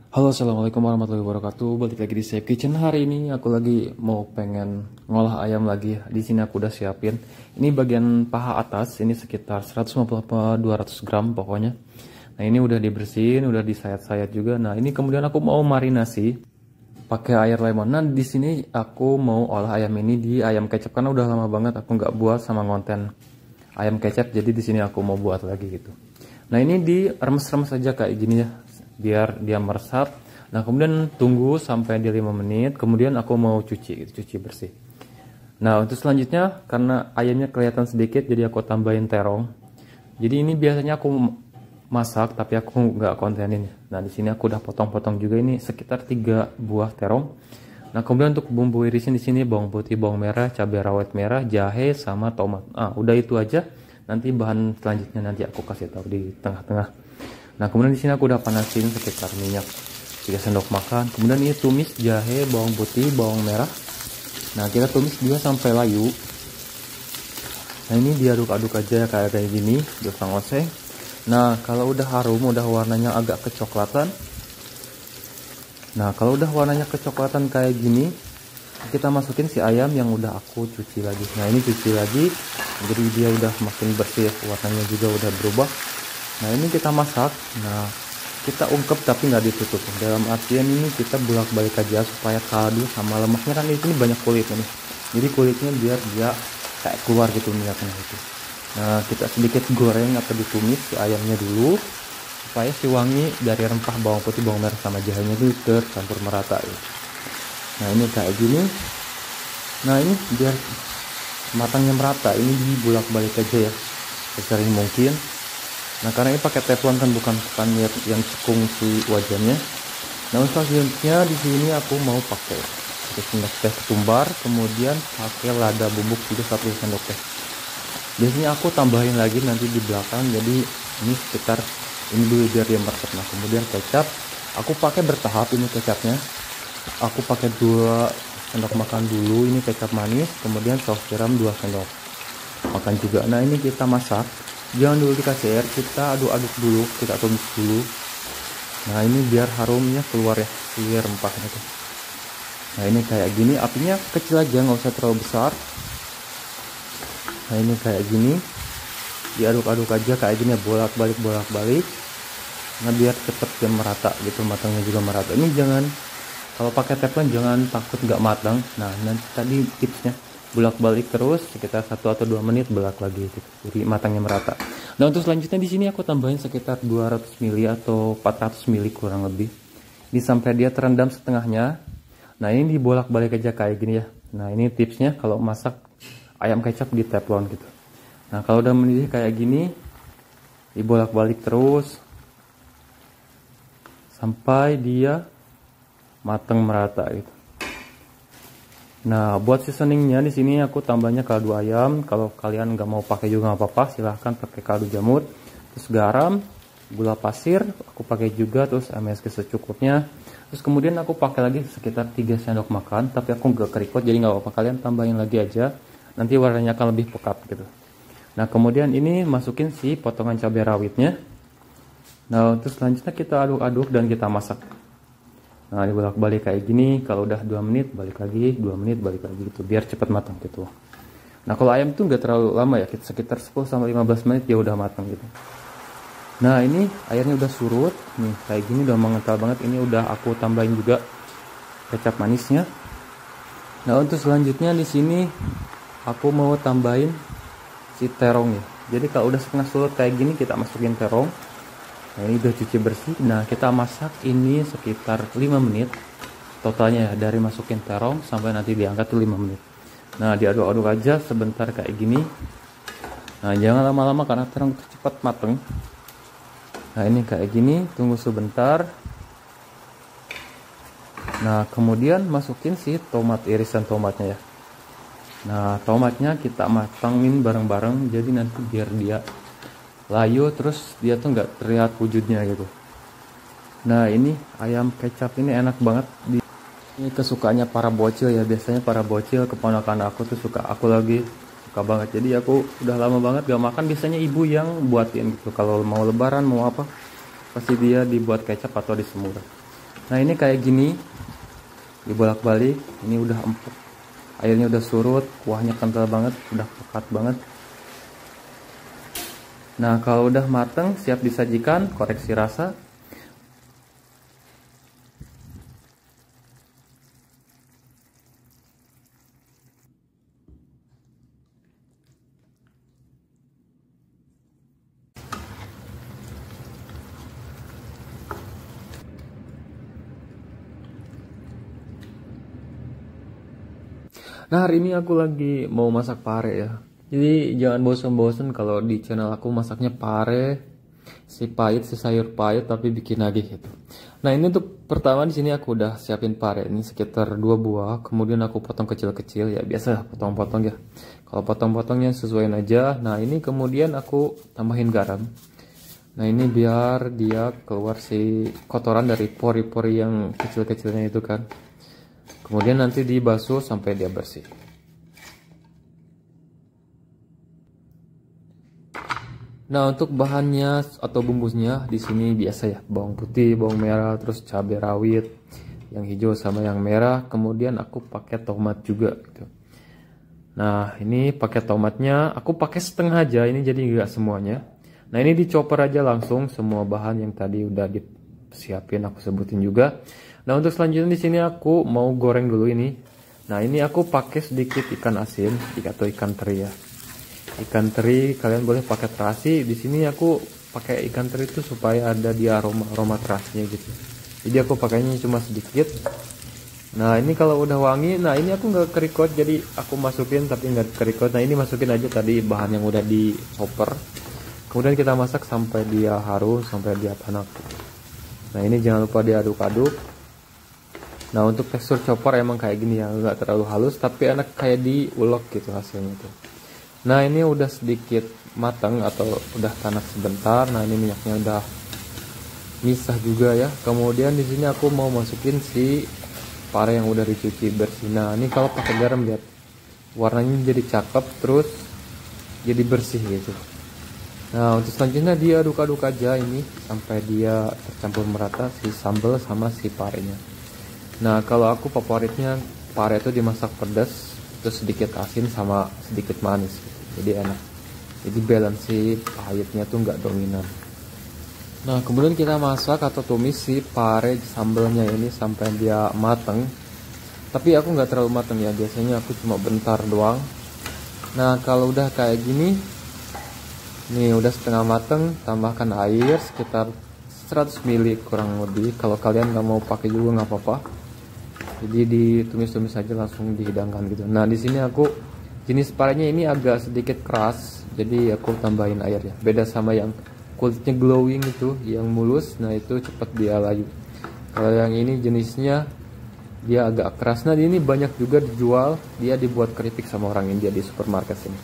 Halo, assalamualaikum warahmatullahi wabarakatuh. Balik lagi di Safe Kitchen. Hari ini aku lagi mau pengen ngolah ayam lagi. Di sini aku udah siapin. Ini bagian paha atas. Ini sekitar 150-200 gram pokoknya. Nah, ini udah dibersihin, udah disayat-sayat juga. Nah, ini kemudian aku mau marinasi pakai air lemon. Nah, di sini aku mau olah ayam ini di ayam kecap karena udah lama banget aku nggak buat sama konten ayam kecap. Jadi di sini aku mau buat lagi gitu. Nah, ini diremes-remes aja kayak gini ya, biar dia meresap. Nah, kemudian tunggu sampai di 5 menit, kemudian aku mau cuci bersih. Nah, untuk selanjutnya karena ayamnya kelihatan sedikit, jadi aku tambahin terong. Jadi ini biasanya aku masak, tapi aku nggak kontenin. Nah, di sini aku udah potong-potong juga, ini sekitar 3 buah terong. Nah, kemudian untuk bumbu irisin di sini bawang putih, bawang merah, cabai rawit merah, jahe, sama tomat. Udah itu aja. Nanti bahan selanjutnya nanti aku kasih tahu di tengah-tengah. Nah, kemudian di sini aku udah panasin sekitar minyak 3 sendok makan. Kemudian ini tumis jahe, bawang putih, bawang merah. Nah, kita tumis dia sampai layu. Nah, ini diaduk-aduk aja kayak gini, dioseng oseng. Nah, kalau udah harum, udah warnanya agak kecoklatan. Nah, kalau udah warnanya kecoklatan kayak gini, kita masukin si ayam yang udah aku cuci lagi. Nah, ini cuci lagi, jadi dia udah makin bersih, warnanya juga udah berubah. Nah, ini kita masak. Nah, kita ungkep tapi nggak ditutup. Dalam artian ini kita bolak-balik aja supaya kaldu sama lemaknya kan di sini banyak kulitnya nih. Jadi kulitnya biar dia kayak keluar gitu minyaknya itu. Nah, kita sedikit goreng atau ditumis si ayamnya dulu supaya si wangi dari rempah bawang putih, bawang merah sama jahenya itu tercampur merata ya. Nah, ini kayak gini. Nah, ini biar matangnya merata, ini dibolak-balik aja ya sesering mungkin. Nah, karena ini pakai teflon kan bukan yang cekung si wajannya. Nah, selanjutnya di sini aku mau pakai 1 sendok teh ketumbar, kemudian pakai lada bubuk juga 1 sendok teh. Biasanya aku tambahin lagi nanti di belakang, jadi ini sekitar ini dulu biar dia meresap. Nah, kemudian kecap aku pakai bertahap ini kecapnya. Aku pakai 2 sendok makan dulu ini kecap manis, kemudian saus tiram 2 sendok makan juga. Nah, ini kita masak, jangan dulu dikasih air, kita aduk-aduk dulu, kita tumis dulu. Nah, ini biar harumnya keluar ya, biar rempahnya tuh. Nah, ini kayak gini, apinya kecil aja, nggak usah terlalu besar. Nah, ini kayak gini, diaduk-aduk aja kayak gini ya, bolak-balik. Nah, biar cepet dia merata gitu, matangnya juga merata. Ini jangan, kalau pakai teflon jangan takut nggak matang. Nah, nanti tadi tipsnya bolak-balik terus sekitar 1 atau 2 menit, bolak lagi gitu, jadi matangnya merata. Nah, untuk selanjutnya di sini aku tambahin sekitar 200 ml atau 400 ml kurang lebih. Ini sampai dia terendam setengahnya. Nah, ini dibolak-balik aja kayak gini ya. Nah, ini tipsnya kalau masak ayam kecap di teflon gitu. Nah, kalau udah mendidih kayak gini, dibolak-balik terus sampai dia matang merata gitu. Nah, buat seasoningnya di sini aku tambahnya kaldu ayam. Kalau kalian nggak mau pakai juga nggak apa-apa, silahkan pakai kaldu jamur. Terus garam, gula pasir, aku pakai juga. Terus MSG secukupnya. Terus kemudian aku pakai lagi sekitar 3 sendok makan, tapi aku nggak keriput, jadi nggak apa-apa, kalian tambahin lagi aja. Nanti warnanya akan lebih pekat gitu. Nah, kemudian ini masukin si potongan cabai rawitnya. Nah, terus selanjutnya kita aduk-aduk dan kita masak. Nah, dibolak-balik kayak gini. Kalau udah 2 menit balik lagi, 2 menit balik lagi gitu, biar cepat matang gitu. Nah, kalau ayam tuh nggak terlalu lama ya, sekitar 10-15 menit dia udah matang gitu. Nah, ini airnya udah surut nih kayak gini, udah mengental banget. Ini udah aku tambahin juga kecap manisnya. Nah, untuk selanjutnya di sini aku mau tambahin si terong ya. Jadi kalau udah setengah surut kayak gini, kita masukin terong. Nah, ini udah cuci bersih. Nah, kita masak ini sekitar 5 menit totalnya ya, dari masukin terong sampai nanti diangkat tuh 5 menit. Nah, diaduk-aduk aja sebentar kayak gini. Nah, jangan lama-lama karena terong cepat mateng. Nah, ini kayak gini, tunggu sebentar. Nah, kemudian masukin si tomat, irisan tomatnya ya. Nah, tomatnya kita matangin bareng-bareng, jadi nanti biar dia layu, terus dia tuh nggak terlihat wujudnya gitu. Nah, ini ayam kecap ini enak banget. Ini kesukaannya para bocil ya, biasanya para bocil keponakan aku tuh suka, aku lagi suka banget. Jadi aku udah lama banget gak makan, biasanya ibu yang buatin gitu. Kalau mau lebaran mau apa, pasti dia dibuat kecap atau disemur. Nah ini kayak gini, dibolak-balik, ini udah empuk, airnya udah surut, kuahnya kental banget, udah pekat banget. Nah kalau udah mateng siap disajikan, koreksi rasa. Nah hari ini aku lagi mau masak pare ya. Jadi jangan bosan-bosan kalau di channel aku masaknya pare, si pahit, si sayur pahit tapi bikin nagih gitu. Nah ini untuk pertama di sini aku udah siapin pare ini sekitar 2 buah. Kemudian aku potong kecil-kecil ya, biasa potong-potong ya. Kalau potong-potongnya sesuaiin aja. Nah ini kemudian aku tambahin garam. Nah ini biar dia keluar si kotoran dari pori-pori yang kecil-kecilnya itu kan. Kemudian nanti dibasuh sampai dia bersih. Nah untuk bahannya atau bumbunya di sini biasa ya, bawang putih, bawang merah, terus cabai rawit, yang hijau sama yang merah. Kemudian aku pakai tomat juga gitu. Nah ini pakai tomatnya, aku pakai setengah aja ini jadi nggak semuanya. Nah ini dicoper aja langsung semua bahan yang tadi udah disiapin aku sebutin juga. Nah untuk selanjutnya di sini aku mau goreng dulu ini. Nah ini aku pakai sedikit ikan asin atau ikan teri ya. Ikan teri kalian boleh pakai terasi. Di sini aku pakai ikan teri itu supaya ada di aroma terasinya gitu. Jadi aku pakainya cuma sedikit. Nah ini kalau udah wangi, nah ini aku nggak kerikot jadi aku masukin tapi nggak kerikot. Nah ini masukin aja tadi bahan yang udah di chopper. Kemudian kita masak sampai dia harum, sampai dia panas. Nah ini jangan lupa diaduk-aduk. Nah untuk tekstur chopper emang kayak gini ya, nggak terlalu halus tapi enak kayak diulek gitu hasilnya tuh. Nah ini udah sedikit matang atau udah panas sebentar. Nah ini minyaknya udah misah juga ya. Kemudian di sini aku mau masukin si pare yang udah dicuci bersih. Nah ini kalau pakai garam lihat warnanya jadi cakep, terus jadi bersih gitu. Nah untuk selanjutnya diaduk-aduk aja ini sampai dia tercampur merata si sambal sama si parenya. Nah kalau aku favoritnya pare itu dimasak pedas, terus sedikit asin sama sedikit manis gitu. Jadi enak, jadi balance si pahitnya tuh nggak dominan. Nah kemudian kita masak atau tumis si pare sambelnya ini sampai dia mateng. Tapi aku nggak terlalu mateng ya, biasanya aku cuma bentar doang. Nah kalau udah kayak gini, nih udah setengah mateng, tambahkan air sekitar 100 ml kurang lebih. Kalau kalian nggak mau pakai juga nggak apa-apa. Jadi ditumis-tumis aja langsung dihidangkan gitu. Nah di sini aku jenis parenya ini agak sedikit keras, jadi aku tambahin air ya. Beda sama yang kulitnya glowing itu, yang mulus, nah itu cepat dia layu. Kalau yang ini jenisnya dia agak keras. Nah ini banyak juga dijual, dia dibuat keripik sama orang India di supermarket sini.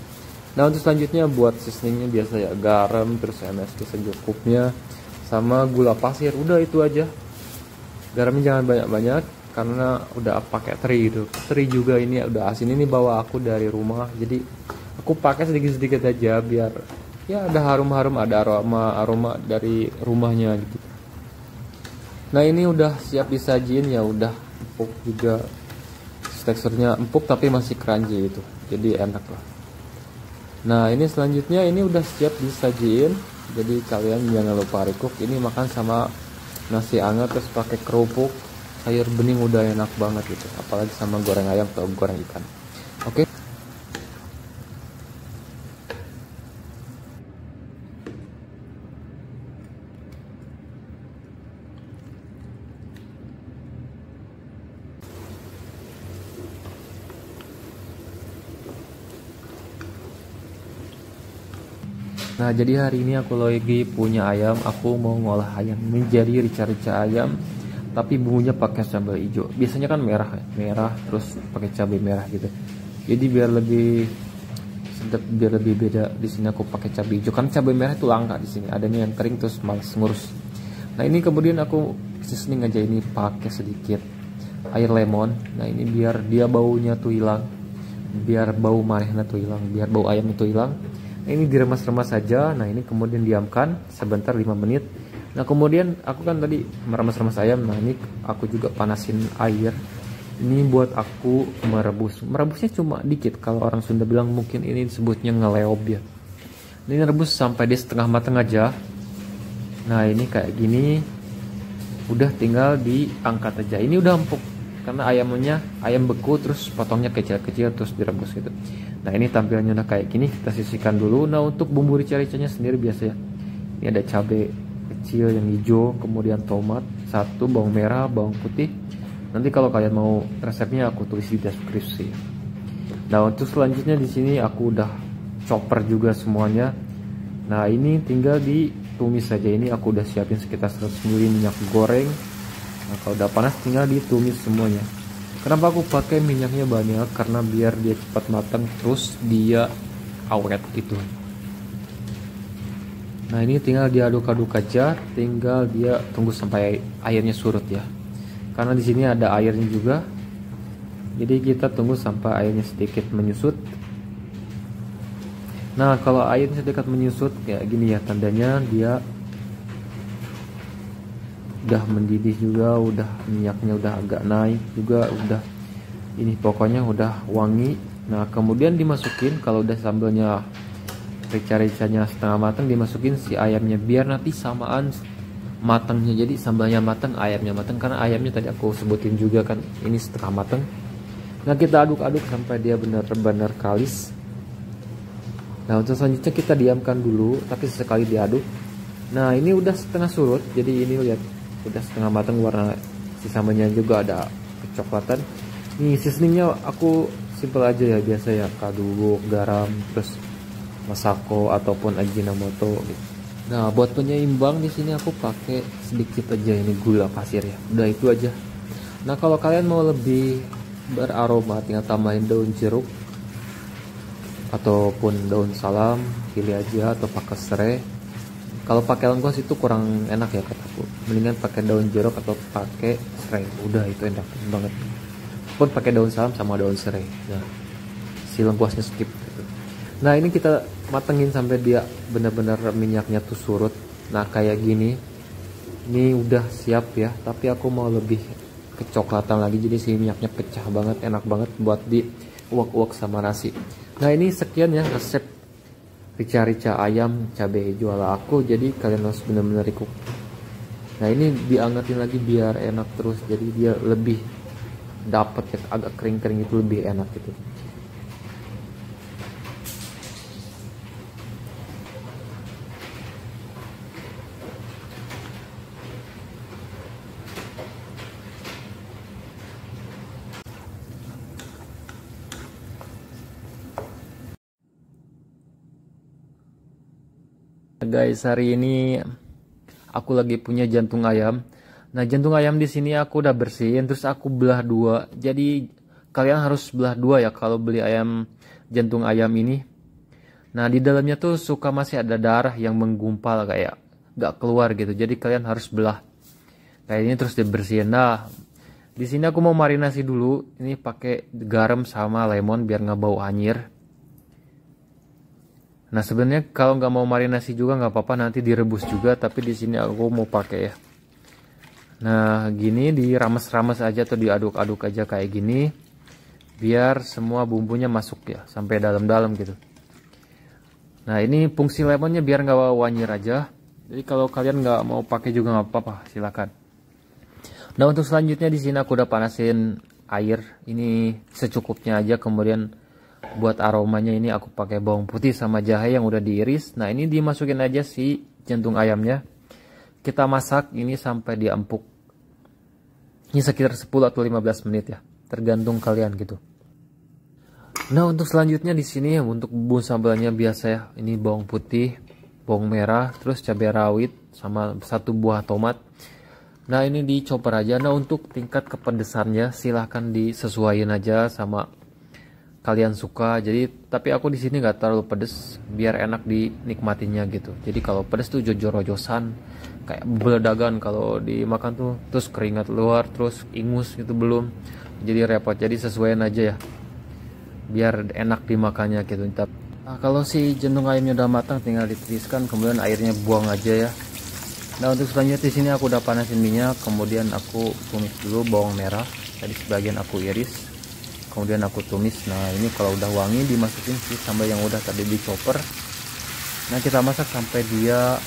Nah untuk selanjutnya buat seasoningnya biasa ya, garam, terus MSG secukupnya, sama gula pasir, udah itu aja. Garamnya jangan banyak-banyak karena udah pakai teri gitu. Teri juga ini udah asin, ini bawa aku dari rumah, jadi aku pakai sedikit-sedikit aja biar ya ada harum-harum, ada aroma dari rumahnya gitu. Nah ini udah siap disajiin ya, udah empuk juga, teksturnya empuk tapi masih crunchy gitu, jadi enak lah. Nah ini selanjutnya ini udah siap disajiin, jadi kalian jangan lupa recook ini makan sama nasi hangat terus pakai kerupuk sayur bening, udah enak banget gitu, apalagi sama goreng ayam atau goreng ikan. Oke. Nah jadi hari ini aku lagi punya ayam, aku mau ngolah ayam menjadi rica-rica ayam tapi bumbunya pakai sambal hijau. Biasanya kan merah ya, merah terus pakai cabai merah gitu. Jadi biar lebih sedap, biar lebih beda, di sini aku pakai cabai hijau kan cabai merah itu langka di sini. Adanya yang kering terus males ngurus. Nah ini kemudian aku seasoning aja ini pakai sedikit air lemon. Nah ini biar dia baunya tuh hilang, biar bau marihnya tuh hilang, biar bau ayam itu hilang. Nah, ini diremas-remas saja. Nah ini kemudian diamkan sebentar 5 menit. Nah kemudian aku kan tadi meremas-remas ayam. Nah ini aku juga panasin air. Ini buat aku merebus. Merebusnya cuma dikit. Kalau orang Sunda bilang mungkin ini disebutnya ngeleob ya. Ini rebus sampai dia setengah matang aja. Nah ini kayak gini. Udah tinggal diangkat aja. Ini udah empuk. Karena ayam beku terus potongnya kecil-kecil terus direbus gitu. Nah ini tampilannya udah kayak gini. Kita sisihkan dulu. Nah untuk bumbu rica-ricanya sendiri biasa ya. Ini ada cabai kecil yang hijau, kemudian tomat satu, bawang merah, bawang putih. Nanti kalau kalian mau resepnya aku tulis di deskripsi. Nah untuk selanjutnya di sini aku udah chopper juga semuanya. Nah ini tinggal ditumis saja. Ini aku udah siapin sekitar 100 ml minyak goreng. Nah kalau udah panas tinggal ditumis semuanya. Kenapa aku pakai minyaknya banyak? Karena biar dia cepat matang terus dia awet gitu. Nah ini tinggal diaduk-aduk aja, tinggal dia tunggu sampai airnya surut ya. Karena di sini ada airnya juga, jadi kita tunggu sampai airnya sedikit menyusut. Nah kalau airnya sedikit menyusut kayak gini ya, tandanya dia udah mendidih juga, udah minyaknya udah agak naik juga, udah ini pokoknya udah wangi. Nah kemudian dimasukin, kalau udah sambelnya rica-ricanya setengah matang, dimasukin si ayamnya biar nanti samaan matangnya. Jadi sambalnya matang, ayamnya matang, karena ayamnya tadi aku sebutin juga kan ini setengah matang. Nah kita aduk-aduk sampai dia benar-benar kalis. Nah untuk selanjutnya kita diamkan dulu, tapi sesekali diaduk. Nah ini udah setengah surut, jadi ini lihat udah setengah matang, warna si sambalnya juga ada kecoklatan. Nih seasoningnya aku simple aja ya, biasa ya, kaldu bubuk, garam, terus masako ataupun ajinomoto gitu. Nah buat penyeimbang di sini aku pakai sedikit aja ini gula pasir ya, udah itu aja. Nah kalau kalian mau lebih beraroma tinggal tambahin daun jeruk ataupun daun salam, pilih aja, atau pakai serai. Kalau pakai lengkuas itu kurang enak ya kataku, mendingan pakai daun jeruk atau pakai serai, udah itu enak banget. Pun pakai daun salam sama daun serai. Nah si lengkuasnya skip gitu. Nah ini kita matengin sampai dia benar-benar minyaknya tuh surut. Nah kayak gini, ini udah siap ya, tapi aku mau lebih kecoklatan lagi, jadi si minyaknya pecah banget, enak banget buat di uak-uak sama nasi. Nah ini sekian ya resep rica-rica ayam cabai hijau ala aku, jadi kalian harus benar-benar ikut. Nah ini diangetin lagi biar enak terus, jadi dia lebih dapat ya, agak kering-kering itu lebih enak gitu. Guys, hari ini aku lagi punya jantung ayam. Nah, jantung ayam di sini aku udah bersihin, terus aku belah dua. Jadi kalian harus belah dua ya kalau beli ayam jantung ayam ini. Nah, di dalamnya tuh suka masih ada darah yang menggumpal kayak gak keluar gitu. Jadi kalian harus belah kayak ini terus dibersihin. Nah, di sini aku mau marinasi dulu. Ini pakai garam sama lemon biar nggak bau anyir. Nah sebenarnya kalau nggak mau marinasi juga nggak apa-apa, nanti direbus juga, tapi di sini aku mau pakai ya. Nah gini dirames-rames aja atau diaduk-aduk aja kayak gini, biar semua bumbunya masuk ya sampai dalam-dalam gitu. Nah ini fungsi lemonnya biar nggak wanyir aja. Jadi kalau kalian nggak mau pakai juga nggak apa-apa, silakan. Nah untuk selanjutnya di sini aku udah panasin air, ini secukupnya aja. Kemudian buat aromanya ini aku pakai bawang putih sama jahe yang udah diiris. Nah ini dimasukin aja si jantung ayamnya. Kita masak ini sampai dia empuk. Ini sekitar 10 atau 15 menit ya, tergantung kalian gitu. Nah untuk selanjutnya di sini untuk bumbu sambalnya biasa ya. Ini bawang putih, bawang merah, terus cabai rawit sama satu buah tomat. Nah ini dicoper aja. Nah untuk tingkat kepedesannya silahkan disesuaikan aja sama kalian suka. Jadi tapi aku di sini nggak terlalu pedes biar enak dinikmatinya gitu. Jadi kalau pedes tuh jojor-jojosan kayak beledagan kalau dimakan tuh, terus keringat luar, terus ingus gitu belum. Jadi repot. Jadi sesuaiin aja ya biar enak dimakannya gitu. Nah, kalau si jantung ayamnya udah matang tinggal ditiriskan, kemudian airnya buang aja ya. Nah, untuk selanjutnya di sini aku udah panasin minyak, kemudian aku tumis dulu bawang merah. Tadi sebagian aku iris, kemudian aku tumis. Nah, ini kalau udah wangi dimasukin si sambal yang udah tadi di chopper. Nah, kita masak sampai dia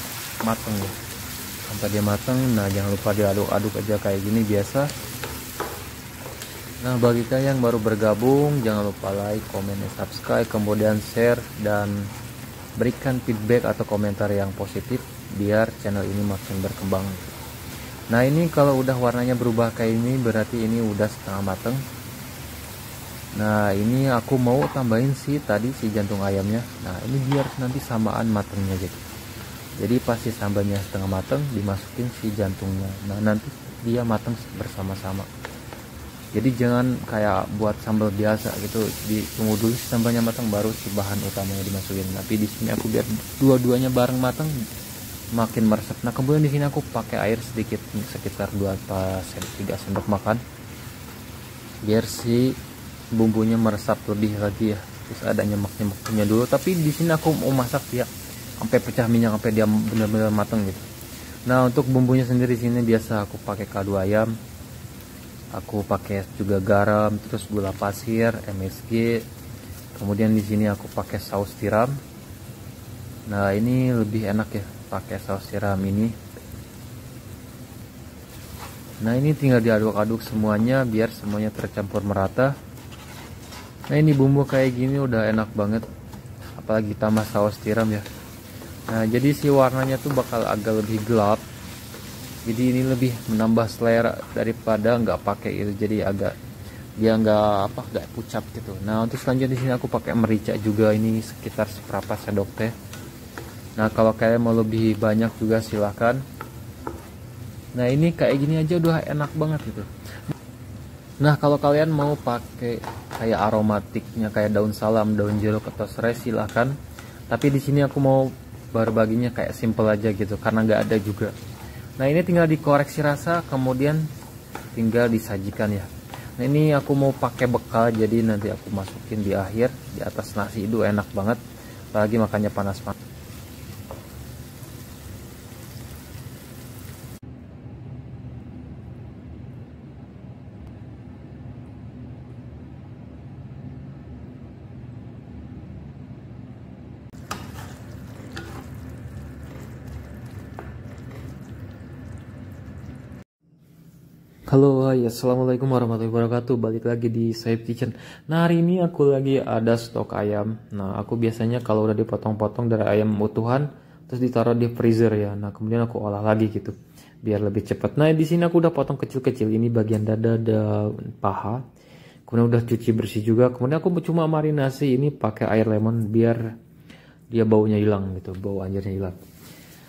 mateng ya. Sampai dia mateng. Nah, jangan lupa diaduk-aduk aja kayak gini biasa. Nah, bagi kalian yang baru bergabung, jangan lupa like, komen, dan subscribe, kemudian share dan berikan feedback atau komentar yang positif biar channel ini makin berkembang. Nah, ini kalau udah warnanya berubah kayak ini berarti ini udah setengah mateng. Nah, ini aku mau tambahin si jantung ayamnya. Nah, ini biar nanti samaan matengnya gitu. Jadi pasti sambalnya setengah mateng dimasukin si jantungnya. Nah, nanti dia mateng bersama-sama. Jadi jangan kayak buat sambal biasa gitu, ditunggu dulu sambalnya matang baru si bahan utamanya dimasukin. Tapi di sini aku biar dua-duanya bareng matang makin meresap. Nah, kemudian di sini aku pakai air sedikit sekitar 3 sendok makan biar si bumbunya meresap lebih lagi ya. Terus ada nyemak-nyemaknya dulu. Tapi di sini aku mau masak dia sampai pecah minyak, sampai dia benar-benar matang gitu. Nah, untuk bumbunya sendiri sini biasa aku pakai kaldu ayam. Aku pakai juga garam, terus gula pasir, MSG. Kemudian di sini aku pakai saus tiram. Nah, ini lebih enak ya pakai saus tiram ini. Nah, ini tinggal diaduk-aduk semuanya biar semuanya tercampur merata. Nah, ini bumbu kayak gini udah enak banget, apalagi tambah saus tiram ya. Nah, jadi si warnanya tuh bakal agak lebih gelap. Jadi ini lebih menambah selera daripada nggak pakai itu. Jadi agak dia nggak pucat gitu. Nah, untuk selanjutnya di sini aku pakai merica juga, ini sekitar seperempat sendok teh. Nah, kalau kalian mau lebih banyak juga silahkan. Nah, ini kayak gini aja udah enak banget gitu. Nah, kalau kalian mau pakai kayak aromatiknya kayak daun salam, daun jeruk atau serai silahkan. Tapi di sini aku mau berbaginya kayak simple aja gitu karena nggak ada juga. Nah, ini tinggal dikoreksi rasa, kemudian tinggal disajikan ya. Nah, ini aku mau pakai bekal, jadi nanti aku masukin di akhir di atas nasi. Itu enak banget, apalagi makannya panas-panas. Halo, hai, assalamualaikum warahmatullahi wabarakatuh. Balik lagi di Saib Kitchen. Nah, hari ini aku lagi ada stok ayam. Nah, aku biasanya kalau udah dipotong-potong dari ayam utuhan terus ditaruh di freezer ya. Nah, kemudian aku olah lagi gitu biar lebih cepat. Nah, di sini aku udah potong kecil-kecil. Ini bagian dada dan paha. Kemudian udah cuci bersih juga. Kemudian aku cuma marinasi ini pakai air lemon biar dia baunya hilang gitu, bau anjirnya hilang.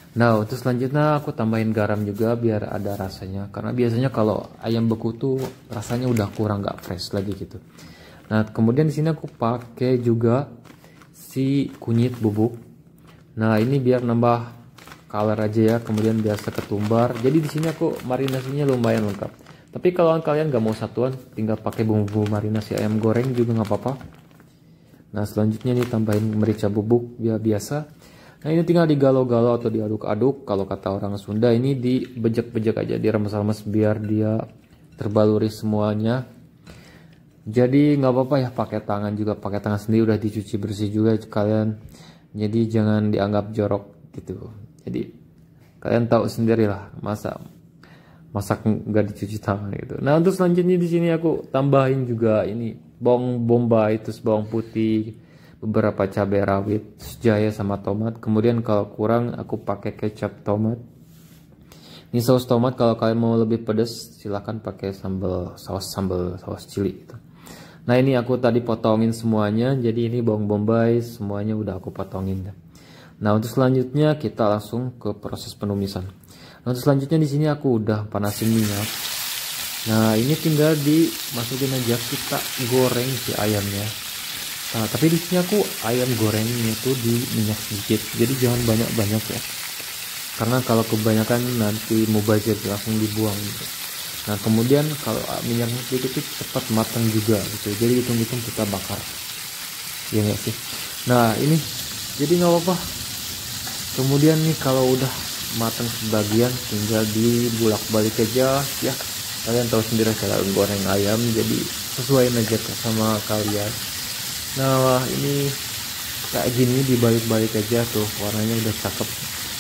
Nah, untuk selanjutnya aku tambahin garam juga biar ada rasanya. Karena biasanya kalau ayam beku tuh rasanya udah kurang, nggak fresh lagi gitu. Nah, kemudian di sini aku pakai juga si kunyit bubuk. Nah, ini biar nambah color aja ya. Kemudian biasa ketumbar. Jadi di sini aku marinasinya lumayan lengkap. Tapi kalau kalian nggak mau satuan, tinggal pakai bumbu marinasi ayam goreng juga nggak apa-apa. Nah, selanjutnya nih tambahin merica bubuk biar biasa. Nah, ini tinggal digalau-galau atau diaduk-aduk. Kalau kata orang Sunda ini dibejek-bejek aja, diremes-remes biar dia terbaluri semuanya. Jadi nggak apa-apa ya pakai tangan juga, pakai tangan sendiri udah dicuci bersih juga kalian. Jadi jangan dianggap jorok gitu. Jadi kalian tahu sendiri lah masak nggak dicuci tangan gitu. Nah, untuk selanjutnya di sini aku tambahin juga ini bawang bombay, terus bawang putih, beberapa cabai rawit, jahe sama tomat. Kemudian kalau kurang aku pakai kecap tomat. Ini saus tomat, kalau kalian mau lebih pedas silahkan pakai saus cili gitu. Nah, ini aku tadi potongin semuanya, jadi ini bawang bombay semuanya udah aku potongin. Nah, untuk selanjutnya kita langsung ke proses penumisan. Nah, untuk selanjutnya di sini aku udah panasin minyak. Nah, ini tinggal dimasukin aja, kita goreng si ayamnya. Nah, tapi di sini aku ayam gorengnya itu di minyak sedikit, jadi jangan banyak-banyak ya. Karena kalau kebanyakan nanti mubazir langsung dibuang gitu. Nah, kemudian kalau minyaknya sedikit itu cepat matang juga gitu. Jadi hitung-hitung kita bakar. Ya nggak sih? Nah, ini jadi nggak apa-apa. Kemudian nih kalau udah matang sebagian, tinggal dibulak-balik aja ya. Kalian tahu sendiri cara goreng ayam, jadi sesuaiin aja sama kalian. Nah ini kayak gini dibalik-balik aja tuh, warnanya udah cakep.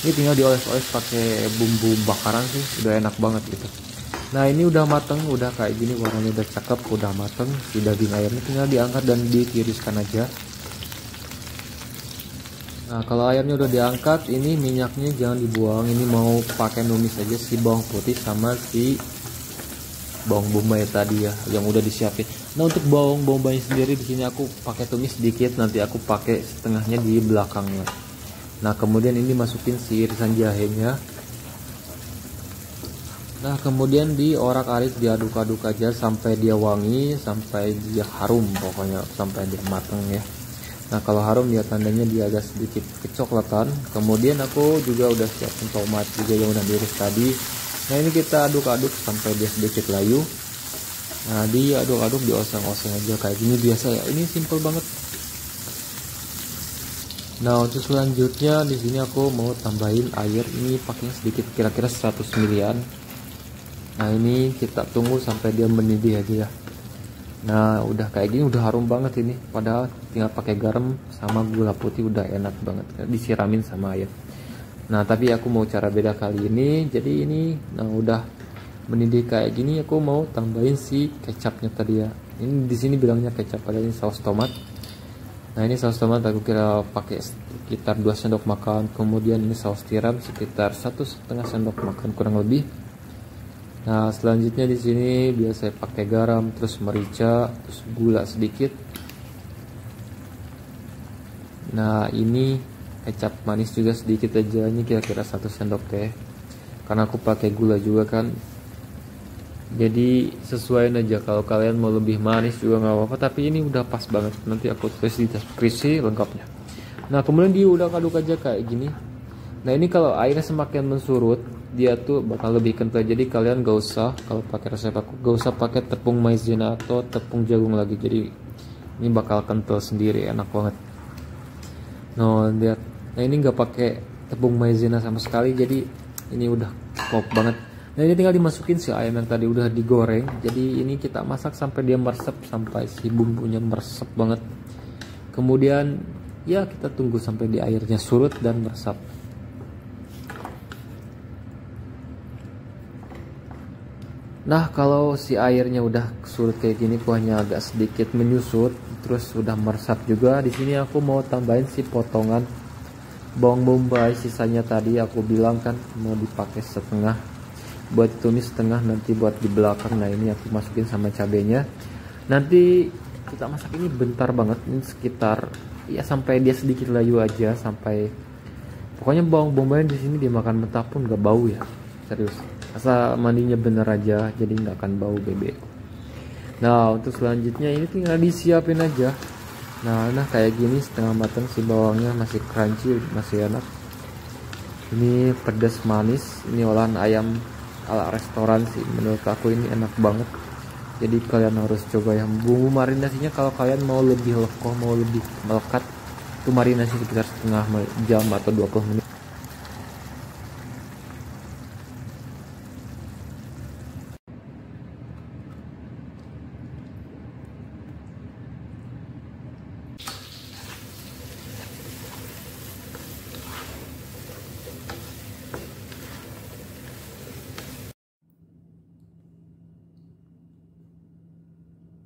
Ini tinggal dioles-oles pakai bumbu bakaran sih, udah enak banget gitu. Nah ini udah mateng, udah kayak gini, warnanya udah cakep, udah mateng. Si daging ayamnya tinggal diangkat dan ditiriskan aja. Nah kalau ayamnya udah diangkat, ini minyaknya jangan dibuang. Ini mau pakai numis aja si bawang putih sama si bawang bombay tadi ya, yang udah disiapin. Nah untuk bawang bombay sendiri di sini aku pakai tumis sedikit, nanti aku pakai setengahnya di belakangnya. Nah kemudian ini masukin si irisan jahenya. Nah kemudian diorak-arik, diaduk-aduk aja sampai dia wangi, sampai dia harum, pokoknya sampai dia matang ya. Nah kalau harum ya tandanya dia agak sedikit kecoklatan. Kemudian aku juga udah siapin tomat juga yang udah diiris tadi. Nah ini kita aduk-aduk sampai dia sedikit layu. Nah diaduk-aduk, dioseng-oseng aja kayak gini biasa ya. Ini simple banget. Nah untuk selanjutnya di sini aku mau tambahin air. Ini pakainya sedikit, kira-kira 100 ml. Nah ini kita tunggu sampai dia mendidih aja ya. Nah udah kayak gini, udah harum banget ini. Padahal tinggal pakai garam sama gula putih udah enak banget, disiramin sama air. Nah tapi aku mau cara beda kali ini. Jadi ini nah udah mendidih kayak gini, aku mau tambahin si kecapnya tadi ya. Ini di sini bilangnya kecap, padahal ini saus tomat. Nah ini saus tomat aku kira pakai sekitar 2 sendok makan. Kemudian ini saus tiram sekitar 1,5 sendok makan kurang lebih. Nah selanjutnya di sini biasa pakai garam, terus merica, terus gula sedikit. Nah ini kecap manis juga sedikit aja, ini kira-kira 1 sendok teh. Karena aku pakai gula juga kan. Jadi sesuaiin aja, kalau kalian mau lebih manis juga nggak apa-apa. Tapi ini udah pas banget, nanti aku tulis di deskripsi lengkapnya. Nah kemudian diudak-aduk aja kayak gini. Nah ini kalau airnya semakin mensurut, dia tuh bakal lebih kental. Jadi kalian gak usah, kalau pakai resep aku gak usah pakai tepung maizena atau tepung jagung lagi. Jadi ini bakal kental sendiri, enak banget. Nah lihat, nah ini nggak pakai tepung maizena sama sekali, jadi ini udah top banget. Nah ini tinggal dimasukin si ayam yang tadi udah digoreng. Jadi ini kita masak sampai dia meresap, sampai si bumbunya meresap banget. Kemudian ya kita tunggu sampai di airnya surut dan meresap. Nah kalau si airnya udah surut kayak gini, kuahnya agak sedikit menyusut, terus sudah meresap juga. Di sini aku mau tambahin si potongan bawang bombay sisanya tadi. Aku bilang kan mau dipakai setengah, buat tumis setengah nanti buat di belakang. Nah ini aku masukin sama cabenya. Nanti kita masak ini bentar banget, ini sekitar ya sampai dia sedikit layu aja, sampai pokoknya bawang bombay di sini dimakan mentah pun gak bau ya, serius. Asal mandinya bener aja, jadi nggak akan bau bebek. Nah untuk selanjutnya ini tinggal disiapin aja. Nah kayak gini setengah matang, si bawangnya masih crunchy, masih enak. Ini pedas manis, ini olahan ayam ala restoran sih, menurut aku ini enak banget. Jadi kalian harus coba ya. Bumbu marinasinya kalau kalian mau lebih lekoh, mau lebih melekat, itu marinasi sekitar setengah jam atau 20 menit.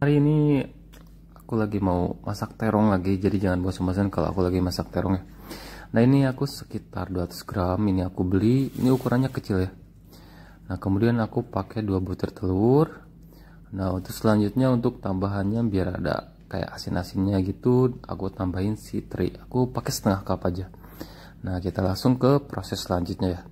Hari ini aku lagi mau masak terong lagi, jadi jangan bosan-bosan kalau aku lagi masak terong ya. Nah ini aku sekitar 200 gram, ini aku beli, ini ukurannya kecil ya. Nah kemudian aku pakai 2 butir telur. Nah untuk selanjutnya untuk tambahannya biar ada kayak asin-asinnya gitu, aku tambahin si teri, aku pakai setengah cup aja. Nah kita langsung ke proses selanjutnya ya.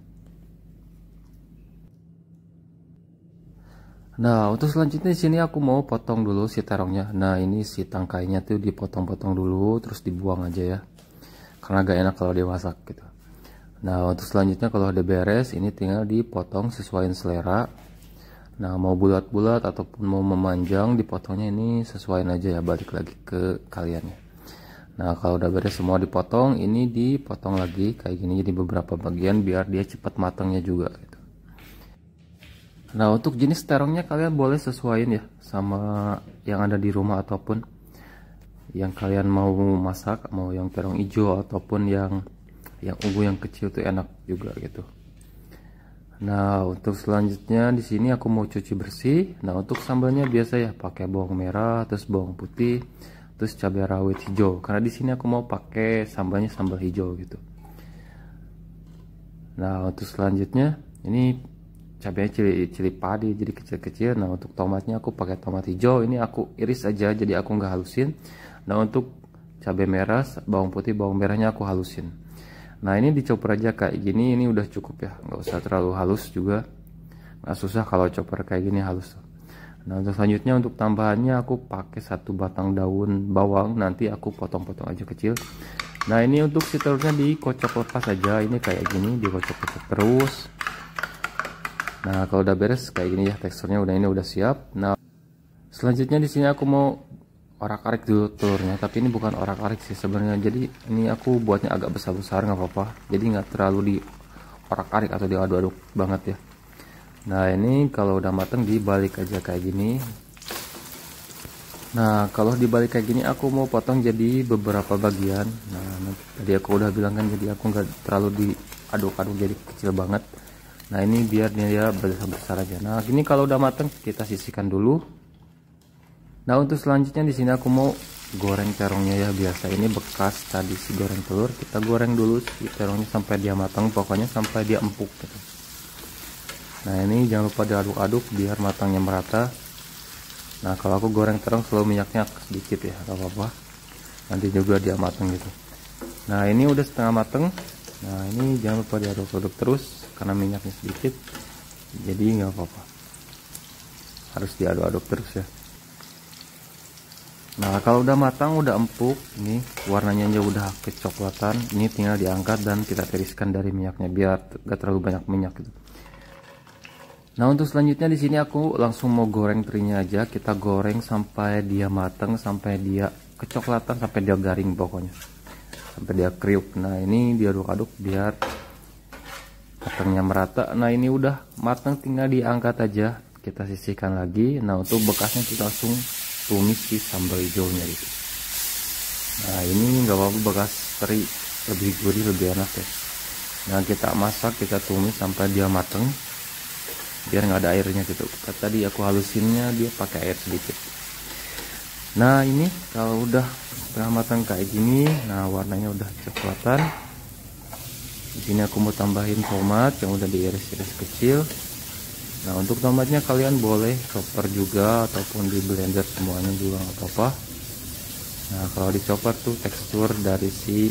Nah untuk selanjutnya di sini aku mau potong dulu si terongnya. Nah ini si tangkainya tuh dipotong-potong dulu, terus dibuang aja ya, karena gak enak kalau dimasak gitu. Nah untuk selanjutnya kalau udah beres, ini tinggal dipotong sesuai selera. Nah mau bulat-bulat ataupun mau memanjang, dipotongnya ini sesuaiin aja ya, balik lagi ke kalian ya. Nah kalau udah beres semua dipotong, ini dipotong lagi kayak gini jadi beberapa bagian biar dia cepat matangnya juga gitu. Nah untuk jenis terongnya kalian boleh sesuaiin ya sama yang ada di rumah ataupun yang kalian mau masak, mau yang terong hijau ataupun yang ungu yang kecil tuh enak juga gitu. Nah untuk selanjutnya di sini aku mau cuci bersih. Nah untuk sambalnya biasa ya pakai bawang merah, terus bawang putih, terus cabai rawit hijau. Karena di sini aku mau pakai sambalnya sambal hijau gitu. Nah untuk selanjutnya ini cabainya cili padi jadi kecil-kecil. Nah untuk tomatnya aku pakai tomat hijau, ini aku iris aja jadi aku nggak halusin. Nah untuk cabai merah, bawang putih, bawang merahnya aku halusin. Nah ini dicoper aja kayak gini, ini udah cukup ya, nggak usah terlalu halus juga, nggak susah kalau chopper kayak gini halus. Nah untuk selanjutnya untuk tambahannya aku pakai 1 batang daun bawang, nanti aku potong-potong aja kecil. Nah ini untuk si telurnya dikocok lepas aja, ini kayak gini dikocok-kocok terus. Nah kalau udah beres kayak gini ya teksturnya ini udah siap. Nah selanjutnya di sini aku mau orak-arik dulu telurnya, tapi ini bukan orak-arik sih sebenarnya, jadi ini aku buatnya agak besar-besar nggak apa-apa, jadi nggak terlalu di orak-arik atau diaduk-aduk banget ya. Nah ini kalau udah mateng dibalik aja kayak gini. Nah kalau dibalik kayak gini aku mau potong jadi beberapa bagian. Nah tadi aku udah bilang kan, jadi aku nggak terlalu diaduk-aduk jadi kecil banget. Nah ini biar dia besar-besar aja. Nah ini kalau udah mateng kita sisihkan dulu. Nah untuk selanjutnya di sini aku mau goreng terongnya ya, biasa ini bekas tadi si goreng telur, kita goreng dulu si terongnya sampai dia matang, pokoknya sampai dia empuk gitu. Nah ini jangan lupa diaduk-aduk biar matangnya merata. Nah kalau aku goreng terong selalu minyaknya sedikit ya, gak apa-apa, nanti juga dia matang gitu. Nah ini udah setengah mateng. Nah ini jangan lupa diaduk-aduk terus karena minyaknya sedikit, jadi nggak apa-apa, harus diaduk-aduk terus ya. Nah kalau udah matang, udah empuk, ini warnanya aja udah kecoklatan, ini tinggal diangkat dan kita tiriskan dari minyaknya biar gak terlalu banyak minyak gitu. Nah untuk selanjutnya di sini aku langsung mau goreng terinya aja, kita goreng sampai dia matang, sampai dia kecoklatan, sampai dia garing pokoknya, sampai dia kriuk. Nah ini diaduk-aduk biar matangnya merata. Nah ini udah matang, tinggal diangkat aja, kita sisihkan lagi. Nah untuk bekasnya kita langsung tumis si sambal hijaunya gitu. Nah ini nggak apa-apa bekas teri, lebih gurih, lebih enak ya. Nah kita masak, kita tumis sampai dia mateng biar nggak ada airnya gitu. Tadi aku halusinnya dia pakai air sedikit. Nah ini kalau udah setengah matang kayak gini, nah warnanya udah coklatan. Di sini aku mau tambahin tomat yang udah diiris-iris kecil. Nah untuk tomatnya kalian boleh chopper juga ataupun di blender, semuanya juga nggak apa-apa. Nah kalau di chopper tuh tekstur dari si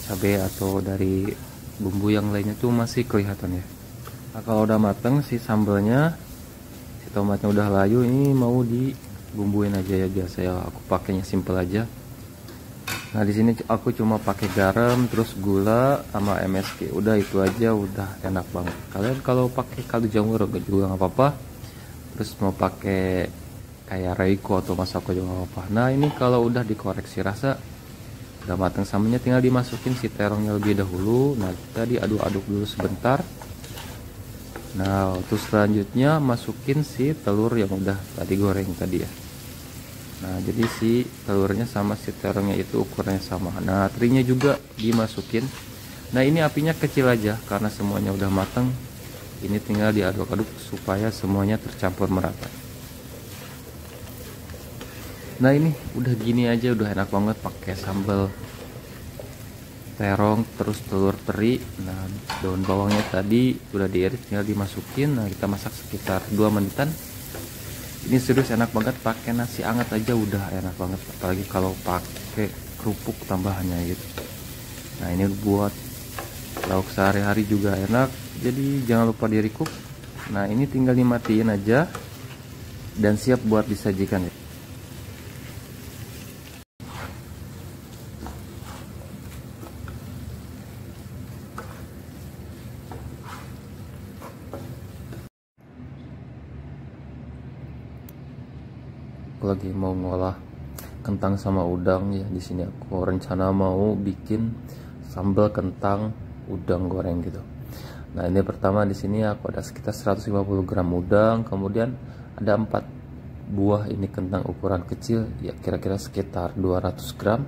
cabai atau dari bumbu yang lainnya tuh masih kelihatan ya. Nah kalau udah mateng si sambalnya, si tomatnya udah layu, ini mau dibumbuin aja ya, biasa ya aku pakainya simple aja. Nah di sini aku cuma pakai garam, terus gula sama MSG, udah itu aja udah enak banget. Kalian kalau pakai kaldu jamur juga nggak apa-apa, terus mau pakai kayak Reiko atau Masako juga nggak apa-apa. Nah ini kalau udah dikoreksi rasa, udah matang sambalnya, tinggal dimasukin si terongnya lebih dahulu. Nah kita diaduk-aduk dulu sebentar. Nah terus selanjutnya masukin si telur yang udah tadi goreng tadi ya. Nah jadi si telurnya sama si terongnya itu ukurannya sama. Nah terinya juga dimasukin. Nah ini apinya kecil aja karena semuanya udah matang. Ini tinggal diaduk-aduk supaya semuanya tercampur merata. Nah ini udah gini aja udah enak banget pakai sambal terong terus telur teri. Nah daun bawangnya tadi udah diiris, tinggal dimasukin. Nah kita masak sekitar 2 menitan. Ini serius enak banget, pakai nasi hangat aja udah enak banget, apalagi kalau pakai kerupuk tambahannya gitu. Nah ini buat lauk sehari-hari juga enak, jadi jangan lupa di recook. Nah ini tinggal dimatiin aja dan siap buat disajikan ya. Aku lagi mau ngolah kentang sama udang ya. Di sini aku rencana mau bikin sambal kentang udang goreng gitu. Nah, ini pertama di sini aku ada sekitar 150 gram udang, kemudian ada 4 buah ini kentang ukuran kecil ya, kira-kira sekitar 200 gram.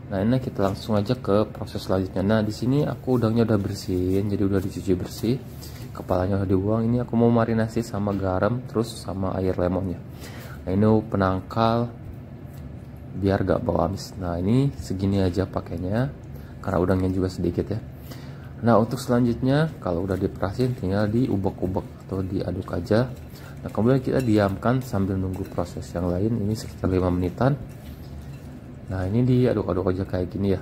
Nah, ini kita langsung aja ke proses selanjutnya. Nah, di sini aku udangnya udah bersihin, jadi udah dicuci bersih. Kepalanya udah dibuang. Ini aku mau marinasi sama garam terus sama air lemonnya. Nah, ini penangkal biar gak bau amis. Nah, ini segini aja pakainya karena udangnya juga sedikit ya. Nah, untuk selanjutnya kalau udah diperasin tinggal diubek-ubek atau diaduk aja. Nah, kemudian kita diamkan sambil nunggu proses yang lain, ini sekitar 5 menitan. Nah, ini diaduk-aduk aja kayak gini ya.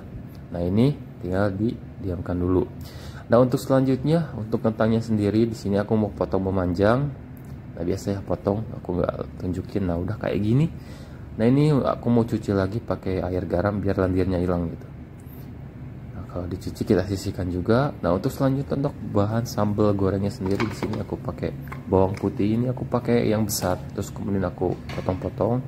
Nah, ini tinggal didiamkan dulu. Nah, untuk selanjutnya untuk kentangnya sendiri di sini aku mau potong memanjang. Nah, biasa ya potong, aku nggak tunjukin. Nah, udah kayak gini. Nah, ini aku mau cuci lagi pakai air garam biar lendirnya hilang gitu. Nah, kalau dicuci kita sisihkan juga. Nah, untuk selanjutnya untuk bahan sambal gorengnya sendiri di sini aku pakai bawang putih, ini aku pakai yang besar, terus kemudian aku potong-potong.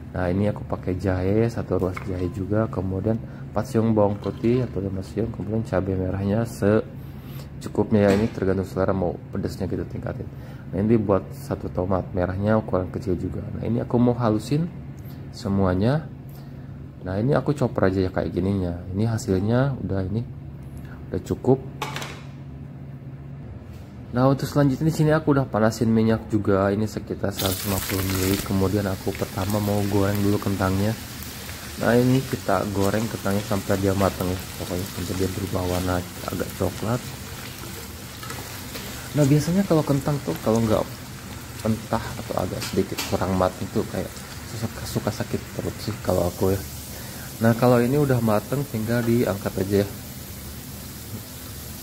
Nah, ini aku pakai jahe, 1 ruas jahe juga, kemudian 4 siung bawang putih atau 5 siung, kemudian cabai merahnya secukupnya ya, ini tergantung selera mau pedasnya gitu tingkatin. Nah, ini buat 1 tomat merahnya ukuran kecil juga. Nah, ini aku mau halusin semuanya. Nah, ini aku chopper aja ya kayak gininya. Ini hasilnya udah cukup. Nah, untuk selanjutnya di sini aku udah panasin minyak juga, ini sekitar 150 ml. Kemudian aku pertama mau goreng dulu kentangnya. Nah, ini kita goreng kentangnya sampai dia matang ya, pokoknya sampai dia berubah warna agak coklat. Nah, biasanya kalau kentang tuh kalau nggak mentah atau agak sedikit kurang matang tuh kayak suka sakit perut sih kalau aku ya. Nah, kalau ini udah matang tinggal diangkat aja ya.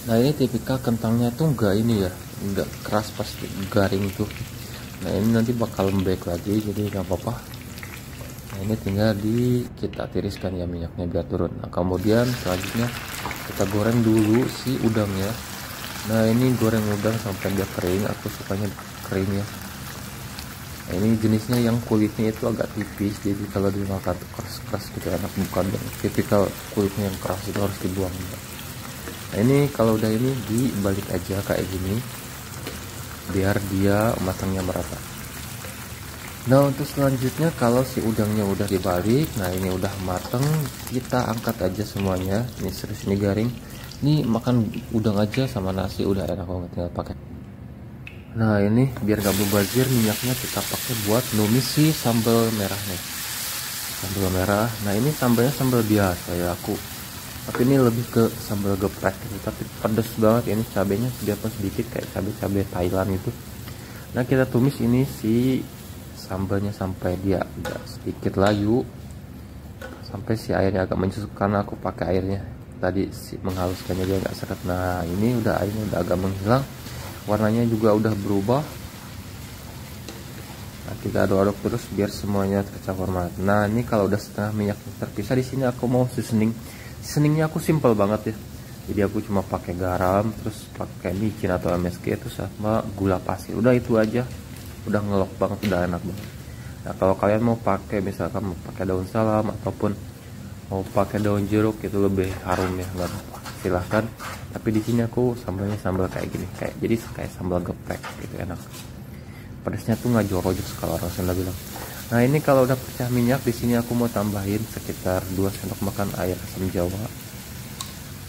Nah, ini tipikal kentangnya tuh enggak keras pas garing tuh. Nah, ini nanti bakal lembek lagi jadi nggak apa-apa. Nah, ini tinggal kita tiriskan ya minyaknya biar turun. Nah, kemudian selanjutnya kita goreng dulu si udangnya. Nah, ini goreng udang sampai dia kering, aku sukanya kering ya. Nah, ini jenisnya yang kulitnya itu agak tipis, jadi kalau dimakan tuh keras-keras gitu enak, bukan tipikal kulitnya yang keras itu harus dibuang. Nah, ini kalau udah ini dibalik aja kayak gini biar dia matangnya merata. Nah, untuk selanjutnya kalau si udangnya udah dibalik, nah ini udah mateng, kita angkat aja semuanya. Ini serius, ini garing. Ini makan udang aja sama nasi udah enak banget, tinggal pakai. Nah, ini biar gak mubazir minyaknya kita pakai buat numis si sambal merahnya. Sambal merah. Nah, ini sambalnya sambal biasa ya aku. Tapi ini lebih ke sambal geprek gitu, tapi pedas banget ini cabenya biarpun sedikit kayak cabai Thailand gitu. Nah, kita tumis ini si sambalnya sampai dia udah sedikit layu, sampai si airnya agak menyusut karena aku pakai airnya tadi menghaluskannya dia nggak seret. Nah, ini udah airnya udah agak menghilang, warnanya juga udah berubah. Nah, kita aduk-aduk terus biar semuanya tercampur merata. Nah, ini kalau udah setengah minyak terpisah, di sini aku mau seasoningnya aku simple banget ya. Jadi aku cuma pakai garam, terus pakai micin atau MSG, terus sama gula pasir. Udah itu aja. Udah ngelok banget, udah enak banget. Nah, kalau kalian mau pakai misalkan mau pakai daun salam ataupun mau pakai daun jeruk itu lebih harum ya, nggak apa-apa, silahkan. Tapi di sini aku sambalnya sambal kayak gini, jadi kayak sambal geprek gitu, enak. Pedasnya tuh nggak jorok kalau orang Sunda bilang. Nah, ini kalau udah pecah minyak di sini aku mau tambahin sekitar 2 sendok makan air asam jawa.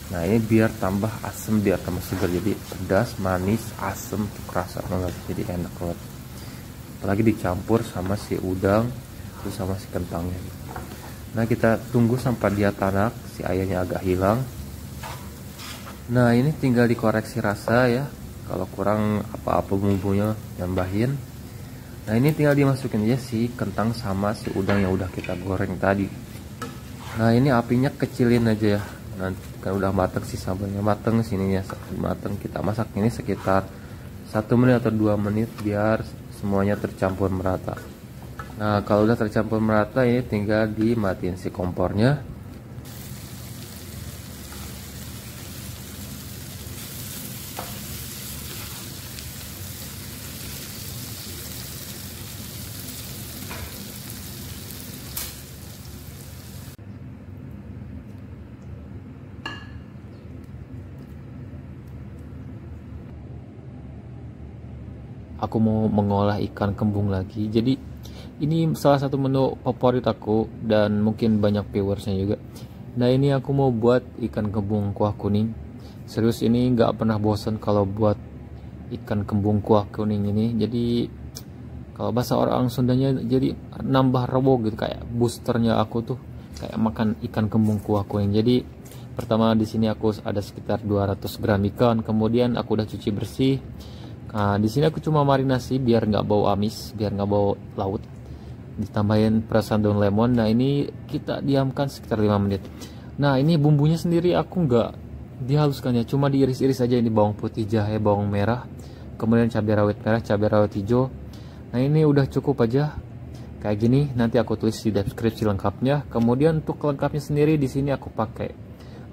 Nah, ini biar tambah asam, biar tambah segar, jadi pedas, manis, asam tuh kerasa banget, jadi enak banget. Apalagi dicampur sama si udang terus sama si kentangnya. Nah, kita tunggu sampai dia tanak, si airnya agak hilang. Nah, ini tinggal dikoreksi rasa ya, kalau kurang apa-apa bumbunya nambahin. Nah, ini tinggal dimasukin aja si kentang sama si udang yang udah kita goreng tadi. Nah, ini apinya kecilin aja ya. Nanti kan udah mateng, si sambalnya mateng, sininya mateng. Kita masak ini sekitar 1 menit atau 2 menit biar semuanya tercampur merata. Nah, kalau udah tercampur merata ini tinggal dimatiin si kompornya. aku mau mengolah ikan kembung lagi. Jadi ini salah satu menu favorit aku dan mungkin banyak viewersnya juga. Nah ini aku mau buat ikan kembung kuah kuning. Serius ini nggak pernah bosan kalau buat ikan kembung kuah kuning ini. Jadi kalau bahasa orang Sundanya jadi nambah rebo gitu, kayak boosternya aku tuh kayak makan ikan kembung kuah kuning. Jadi pertama di sini aku ada sekitar 200 gram ikan, kemudian aku udah cuci bersih. Nah, di sini aku cuma marinasi biar nggak bau amis, biar nggak bau laut. Ditambahin perasan daun lemon. Nah, ini kita diamkan sekitar 5 menit. Nah, ini bumbunya sendiri aku nggak dihaluskan ya, cuma diiris-iris aja. Ini bawang putih, jahe, bawang merah, kemudian cabai rawit merah, cabai rawit hijau. Nah, ini udah cukup aja. Kayak gini, nanti aku tulis di deskripsi lengkapnya. Kemudian untuk lengkapnya sendiri di sini aku pakai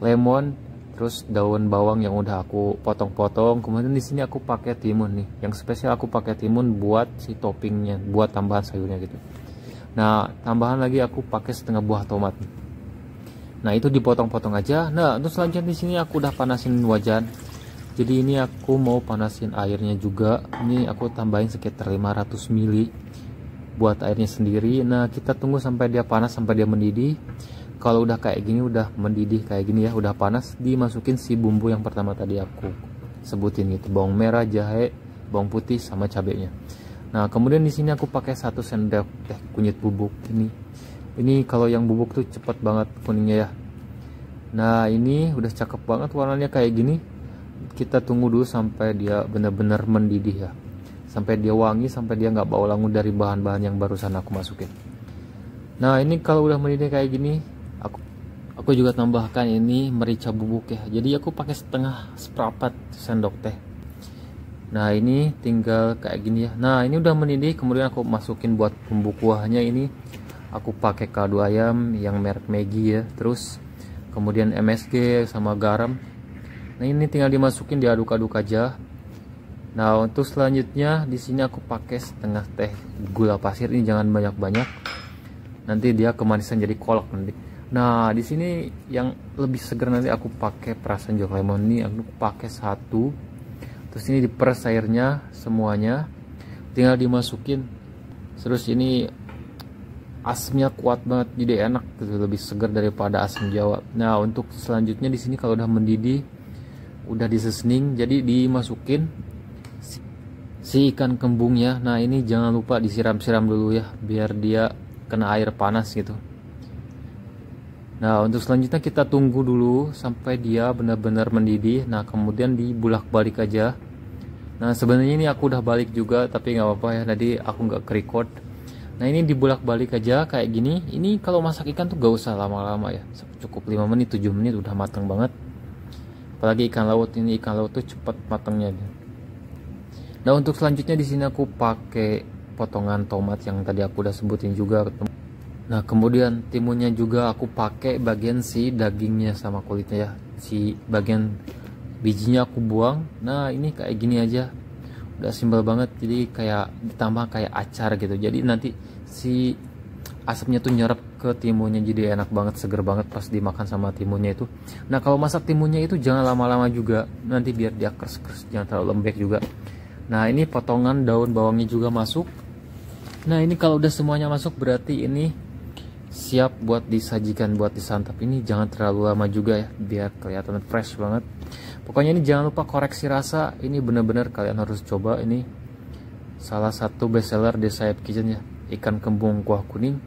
lemon, terus daun bawang yang udah aku potong-potong. Kemudian di sini aku pakai timun nih. Yang spesial aku pakai timun buat si toppingnya, buat tambahan sayurnya gitu. Nah, tambahan lagi aku pakai setengah buah tomat. Nah, itu dipotong-potong aja. Nah, untuk selanjutnya di sini aku udah panasin wajan. Jadi ini aku mau panasin airnya juga. Ini aku tambahin sekitar 500 ml buat airnya sendiri. Nah, kita tunggu sampai dia panas, sampai dia mendidih. Kalau udah kayak gini, udah mendidih kayak gini ya, udah panas, dimasukin si bumbu yang pertama tadi aku sebutin gitu, bawang merah, jahe, bawang putih sama cabenya. Nah, kemudian di sini aku pakai 1 sendok teh kunyit bubuk ini. Ini kalau yang bubuk tuh cepet banget kuningnya ya. Nah, ini udah cakep banget warnanya kayak gini. Kita tunggu dulu sampai dia benar-benar mendidih ya, sampai dia wangi, sampai dia nggak bau langu dari bahan-bahan yang barusan aku masukin. Nah, ini kalau udah mendidih kayak gini, aku juga tambahkan ini merica bubuk ya. Jadi aku pakai setengah seperempat sendok teh. Nah, ini tinggal kayak gini ya. Nah, ini udah mendidih, kemudian aku masukin buat bumbu kuahnya. Ini aku pakai kaldu ayam yang merek Maggi ya, terus kemudian MSG sama garam. Nah, ini tinggal dimasukin, diaduk-aduk aja. Nah, untuk selanjutnya di sini aku pakai setengah teh gula pasir. Ini jangan banyak-banyak, nanti dia kemanisan jadi kolak nanti. Nah, di sini yang lebih segar nanti aku pakai perasan jeruk lemon. Ini aku pakai 1. Terus ini diperes airnya semuanya, tinggal dimasukin. Terus ini asamnya kuat banget, jadi enak gitu, lebih segar daripada asam Jawa. Nah, untuk selanjutnya di sini kalau udah mendidih, udah diseasning, jadi dimasukin si ikan kembungnya. Nah, ini jangan lupa disiram-siram dulu ya, biar dia kena air panas gitu. Nah, untuk selanjutnya kita tunggu dulu sampai dia benar-benar mendidih. Nah, kemudian dibulak-balik aja. Nah, sebenarnya ini aku udah balik juga, tapi nggak apa-apa ya, tadi aku nggak ke-record. Nah, ini dibulak-balik aja kayak gini. Ini kalau masak ikan tuh gak usah lama-lama ya, cukup 5 menit 7 menit udah matang banget. Apalagi ikan laut, ini ikan laut tuh cepet matangnya. Nah, untuk selanjutnya di sini aku pakai potongan tomat yang tadi aku udah sebutin juga. Nah, kemudian timunnya juga aku pakai bagian si dagingnya sama kulitnya ya. Si bagian bijinya aku buang. Nah, ini kayak gini aja. Udah simpel banget, jadi kayak ditambah kayak acar gitu. Jadi nanti si asapnya tuh nyerap ke timunnya, jadi enak banget, seger banget pas dimakan sama timunnya itu. Nah, kalau masak timunnya itu jangan lama-lama juga, nanti biar dia kers-kers, jangan terlalu lembek juga. Nah, ini potongan daun bawangnya juga masuk. Nah, ini kalau udah semuanya masuk berarti ini siap buat disajikan, buat disantap. Ini jangan terlalu lama juga ya, biar kelihatan fresh banget. Pokoknya ini jangan lupa koreksi rasa. Ini bener-bener kalian harus coba. Ini salah satu bestseller di Sayap Kitchen ya, ikan kembung kuah kuning.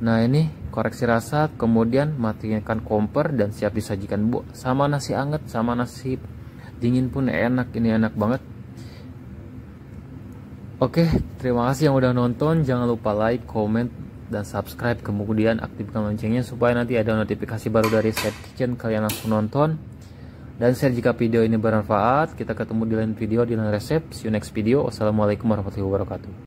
Nah, ini koreksi rasa, kemudian matikan kompor dan siap disajikan bu. Sama nasi anget, sama nasi dingin pun enak. Ini enak banget. Oke, terima kasih yang udah nonton. Jangan lupa like, comment, dan subscribe. Kemudian aktifkan loncengnya supaya nanti ada notifikasi baru dari Sayap Kitchen, kalian langsung nonton. Dan share jika video ini bermanfaat. Kita ketemu di lain video, di lain resep. See you next video. Wassalamualaikum warahmatullahi wabarakatuh.